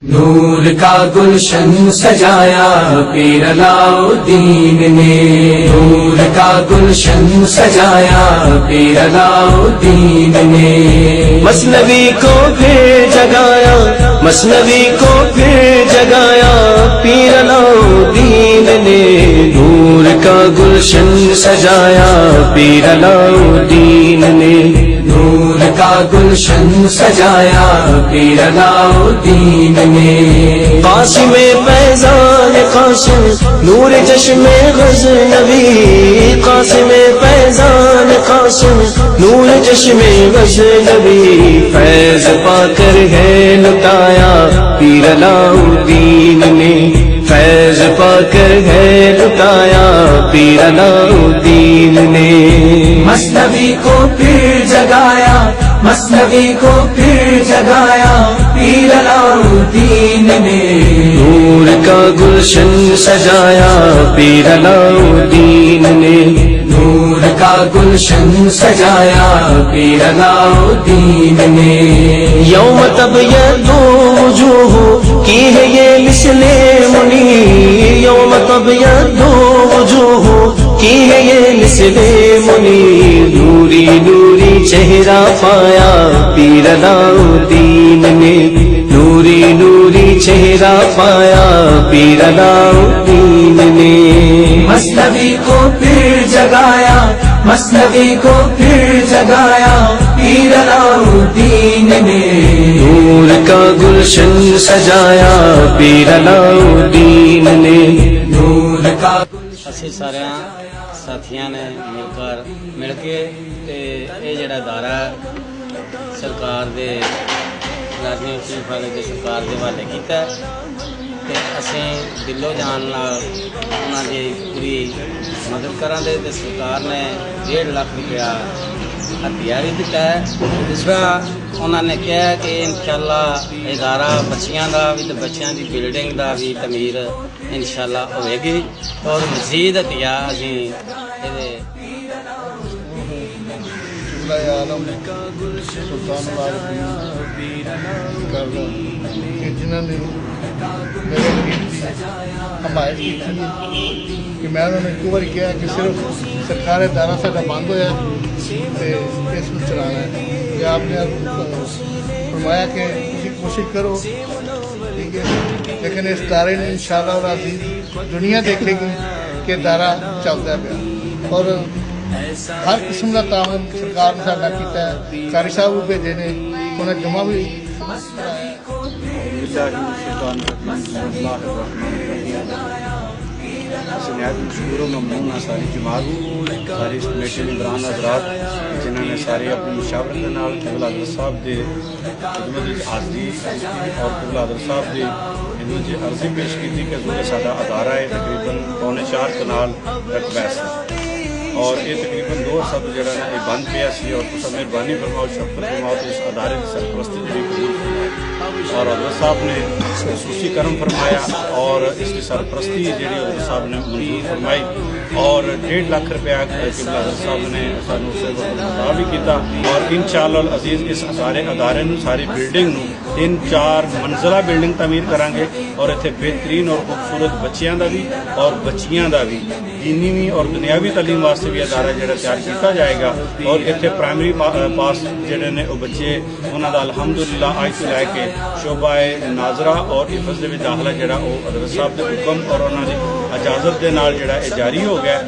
نور کا گلشن سجایا پیر علاؤالدین نے، نور کا گلشن سجایا پیر علاؤالدین نے، مثنوی کو پھر جگایا، مثنوی کو پھر جگایا پیر علاؤالدین نے، نور کا گلشن سجایا پیر علاؤالدین نے، نور کا گلشن سجایا پیر علاؤالدین نے، قاسم فیضان قاسم نور چشم غزنوی، قاسم فیضان قاسم نور چشم غزنوی، فیض پا کر ہے لٹایا پیر علاؤالدین نے، فیض پا کر ہے لٹایا پیر علاؤالدین نے، مثنوی کو پھر جگایا، مثنوی کو پھر جگایا پیر علاؤالدین نے، نور کا گلشن سجایا پیر علاؤالدین نے، نور کا گلشن سجایا پیر علاؤالدین نے، یوم تبیض وجوہ کی ہے یہ مثل منی، یوم تبیض وجوہ کی ہے یہ مثل منی، نوری نوری چہرہ پایا پیر علاؤالدین نے، نوری نوری چہرہ پایا پیر علاؤالدین نے، مثنوی کو پھر جگایا، مثنوی کو پھر جگایا پیر علاؤالدین نے، نور کا گلشن سجایا پیر علاؤالدین نے، نور کا ਅਸੀਂ ਸਾਰਿਆਂ ਸਾਥੀਆਂ ਨੇ ਮਿਲ ਕੇ ਤੇ ਇਹ ਜਿਹੜਾ ਅਦਾਰਾ ਸਰਕਾਰ ਦੇ ਨਾਜ਼ਮੀਨ ਚੀਫ ਵਾਲੇ ਦੇ ਸਰਕਾਰ ਦੇ ਹਵਾਲੇ ਕੀਤਾ ਤੇ ਅਸੀਂ ਦਿਲੋਂ ਜਾਨ ਨਾਲ ਉਹਨਾਂ ਦੀ ਪੂਰੀ ਮਦਦ ਕਰਾਂਗੇ ਤੇ ਸਰਕਾਰ ਨੇ 1.5 ਲੱਖ ਰੁਪਇਆ ਹਥਿਆ ਵੀ ਦਿੱਤਾ ਹੈ। ਜਿਸ ਤਰ੍ਹਾਂ ਉਹਨਾਂ ਨੇ ਕਿਹਾ ਕਿ ਇਨਸ਼ਾਅੱਲਾ ਅਦਾਰਾ ਬੱਚਿਆਂ ਦਾ ਵੀ ਤੇ ਬੱਚਿਆਂ ਦੀ ਬਿਲਡਿੰਗ ਦਾ ਵੀ ਤਮੀਰ ਇਨਸ਼ਾਅੱਲਾ ਹੋਵੇਗੀ ਔਰ ਮਜ਼ੀਦ ਹਥਿਆ ਅਸੀਂ ਇਹਦੇ جنہوں نے میرے غریب کی حمایت کی کہ میں انہوں نے ایک بار کیا کہ صرف سرکار ادارہ ساڈا بند ہوا تو اس کو چلانا ہے، کہ آپ نے فرمایا کہ تسی کوشش کرو، ٹھیک ہے، لیکن اس ادارے نے انشاءاللہ العزیز دنیا دیکھے گی کہ ادارہ چلتا پیا، اور ہر قسم کا تعاون سرکار نے ساڈا کیتا ہے، قاری صاحب بھی بھیجے نے، انہیں جمع بھی نہایت مشکور و ممنون ہے ساری جماعت، ساری اس کمیٹی ممبران حضرات جنہوں نے ساری اپنی مشاورت کے نال قبلہ حضرت صاحب کی خدمت حاضری اور قبلہ حضرت صاحب کی خدمت عرضی پیش کی تھی کہ جو سارا ادارہ ہے تقریباً 4.25 کنال رقبہ ہے اور یہ تقریباً 2 سب جڑا نا یہ بند پیا سی، اور تصا مہربانی فرماؤ شفقت فرماؤ تو اس ادارے کی سرپرستی جڑی قبول فرمائی، اور حضرت صاحب نے خصوصی کرم فرمایا اور اس کی سرپرستی جڑی حضرت صاحب نے منظور فرمائی، اور 1.5 لاکھ روپیہ قبلہ حضرت صاحب نے سانو سے عطا بھی کیتا، اور انشاءاللہ العزیز اس ادارے نو ساری بلڈنگ نو 3-4 منزلہ بلڈنگ تعمیر کریں گے، اور اتنے بہترین اور خوبصورت بچیاں دا بھی اور بچیاں دا بھی دینی بھی اور دنیاوی تعلیم واسطے بھی ادارہ جڑا تیار کیتا جائے گا، اور اتنے پرائمری پاس جڑے نے وہ بچے انہاں دا الحمدللہ آج تو لے کے شعبہ ناظرہ اور حفظ دے داخلہ جڑا وہ حضرت صاحب دے حکم اور انہاں دی اجازت دے نال جڑا جاری ہو گیا،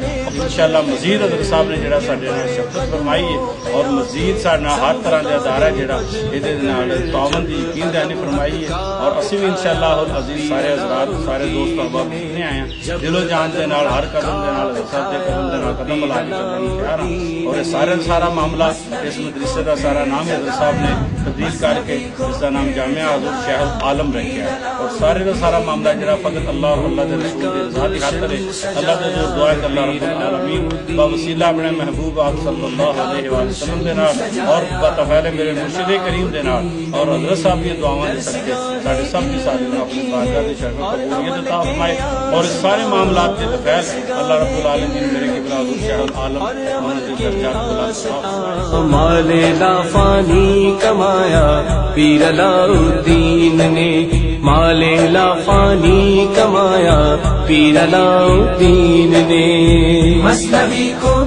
انشاءاللہ مزید حضرت صاحب نے جڑا ساڈے نال شفقت فرمائی ہے اور مزید ساڈے ہر طرح دے ادارہ جڑا ایدے نال تعاون دی یقین دہانی فرمائی ہے، اور اسی بھی انشاءاللہ العزیز سارے حضرات سارے دوست احباب جتنے آئے ہیں دل و جان دے نال ہر قدم دے نال حضرت صاحب دے قدم دے نال قدم ملا کے چلنے نوں تیار ہاں، اور سارا معاملہ اس مدرسے دا سارا نام حضرت صاحب نے تبدیل کر کے اس کا نام جامعہ حضور شیخ العالم رکھا ہے، اور سارے کا سارا معاملہ جڑا فقط اللہ اور اللہ دے رسول دے رضا دی خاطر ہے، اللہ دے حضور دعا کہ اللہ رب العالمین بوسیلہ اپنے محبوب آپ صلی اللہ علیہ وآلہ وسلم دے نال اور بطفیل میرے مرشد کریم دے نال اور حضرت صاحب کی دعاواں دے صدقے ساڈے سب کی ساری اپنی بارگاہ دی شرف قبولیت عطا فرمائے، اور اس سارے معاملات کے فیض اللہ رب العالمین میرے قبلہ حضور شیخ العالم انہاں دے درجات بلند فرمائے۔ مال لا فانی کما کمایا پیر علاؤالدین نے، مال لا فانی کمایا پیر علاؤالدین نے۔ مثنوی کو